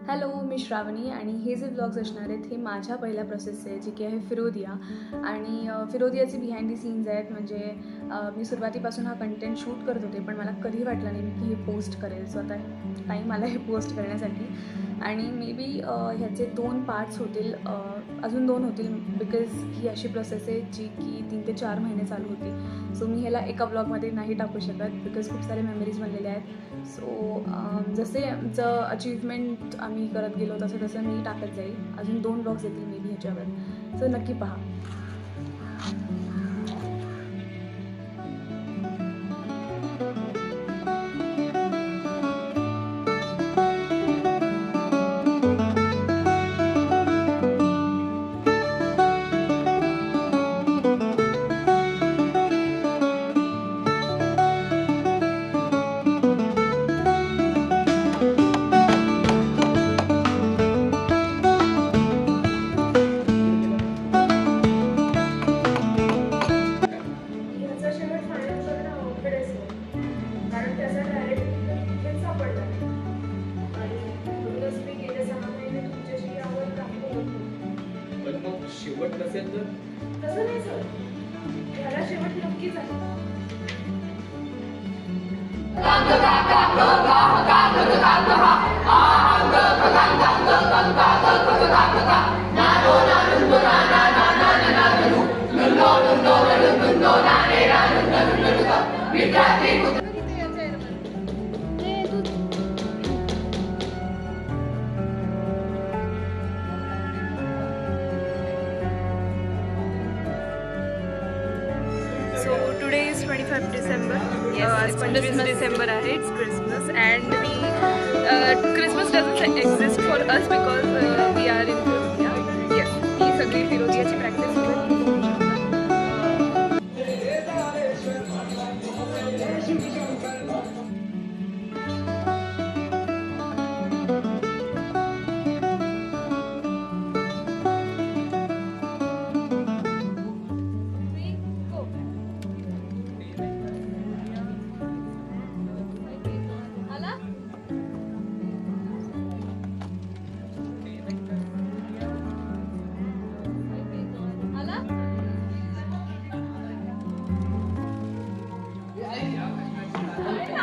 Hello, मी श्रावणी आणि हे जे व्लॉग्स असणार आहेत हे माझ्या पहिल्या प्रोसेसचे आहे, जी की आहे फिरोदिया. आणि फिरोदियाचे बिहाइंड दी सीन्स आहेत. म्हणजे मी सुरुवातीपासून हा कंटेंट शूट करत होते, पण मला कधी वाटलं नाही की हे पोस्ट करेल. सो आता टाईम आला हे पोस्ट करण्यासाठी. आणि मे बी ह्याचे 2 पार्ट्स होतील, अजून 2 होतील, बिकॉज ही अशी प्रोसेस आहे जी की 3 ते 4 महिने चालू होती. सो मी ह्याला एका ब्लॉगमध्ये नाही टाकू शकत, बिकॉज खूप सारे मेमरीज बनलेले आहेत. सो जसे आमचं अचीवमेंट आम्ही करत गेलो तसं तसं मी टाकत जाईल. अजून 2 ब्लॉग्स येतील मे बी ह्याच्यावर. सो नक्की पहा. शेवट नसेल तर तसं नाही सर, ह्याला शेवट नक्कीच आहे. So today is 25th December. Yes, it's 25th December. It's Christmas, and Christmas doesn't exist for us because we are in Firodia. Yes, ही सगळी फिरोदियाची practice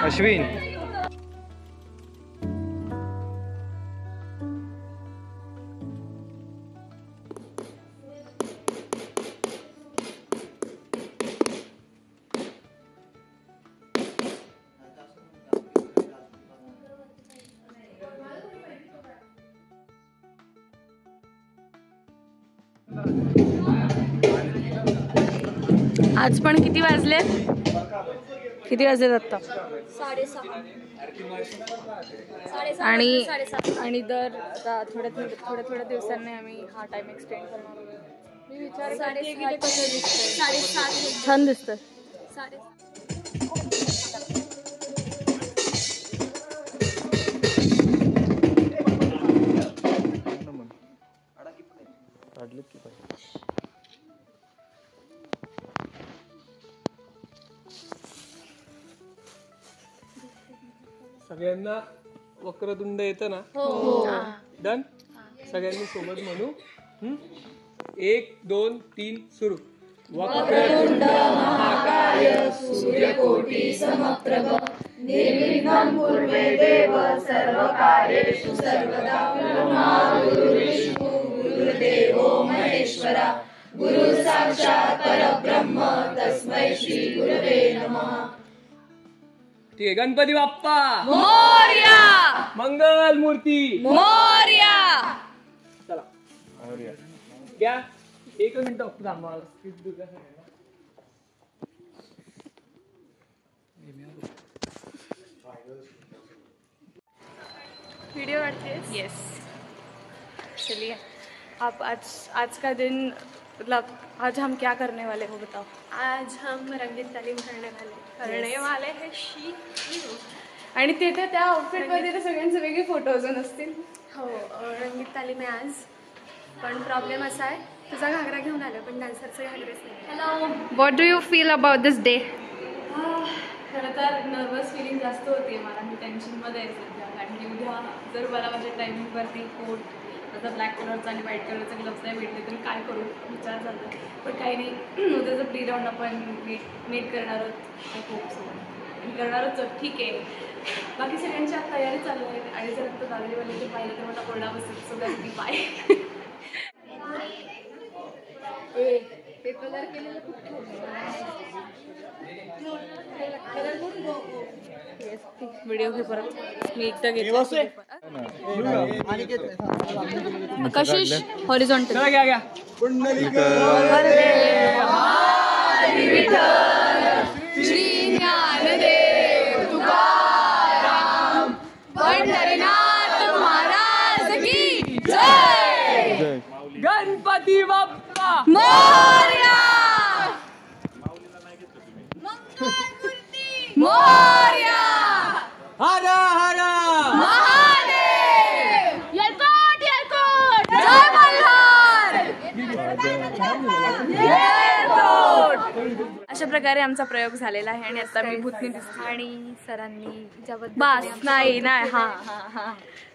अश्विन. आज पण किती वाजले आता? 6:30. आणि दर आता थोड्या दिवसांनी आम्ही हा टाइम एक्सटेंड करणार आहोत. मी विचार करते की ते कसं दिसतंय. 7:30 छान दिसतंय. सगळ्यांना वक्रतुंड येतं ना? डन. सगळ्यांनी सोबत म्हणू. 1 2 3 सुरू. वक्रतुंड महाकाय सूर्यकोटी समप्रभ निर्विघ्नं कुर्मे देव सर्वकार्येषु सर्वदा. गुरुर्विष्णु गुरुर्देवो महेश्वरा गुरु साक्षात् परब्रह्म तस्मै श्री गुरवे नमः. ठीक आहे. गणपती बाप्पा मोरया. मंगल मूर्ती मोरया. चला घ्या. 1 मिनिट थांबा. वीडियो काटते. यस. चलिए आप आज का दिन, मतलब आज हम क्या करने वाले हो बताओ. आज हम रंगीत तालीम करने वाले हैं शी. आणि तिथे त्या आउटफिटमध्ये तर सगळ्यांचे वेगळे फोटो अजून असतील. हो, रंगीत तालीम आहे आज. पण प्रॉब्लेम असा आहे, तुझा घागरा घेऊन आलो पण डान्सरचे घागरेच नाही. Hello, what do you feel about this day? खरं तर नर्वस फिलिंग जास्त होते मला. मी टेन्शनमध्ये आहे सध्या, कारण की उद्या जर मला माझ्या टायमिंगवरती कोट आता ब्लॅक कलरचा आणि व्हाईट कलरचा ग्लव्स नाही भेटले तर काय करू विचार झाला. पण काही नाही, उद्याचं प्री राऊंड आपण नीट करणार आहोत. आय होप सो करणारच. ठीक आहे, बाकी सगळ्यांच्या तयारी चालू आहे. आणि जर आता दावेलीवाले ते पाहिलं तर मला कोरडा बसेल. सो गॅरंटी पाय व्हिडिओ घे परत. मी एकदा घेते. कशिश हॉरिझॉन्टल. चला घ्या घ्या. श्री ज्ञानदेव तुकाराम पंढरीनाथ महाराज की जय. गणपती बाप्पा मोरया. मोरया. हर हर महादेव. येळकोट येळकोट. जय मल्हार. अशा प्रकारे आमचा प्रयोग झालेला आहे आणि आता मी भूतनी दिसते. आणि सरांनी ज्या बास नाही नाही हा हा हा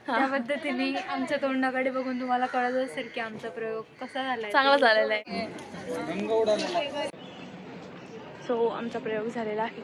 त्या पद्धतीने आमच्या तोंडाकडे बघून तुम्हाला कळत असेल की आमचा प्रयोग कसा झालाय. चांगला झालेला आहे. सो आमचा प्रयोग झालेला आहे.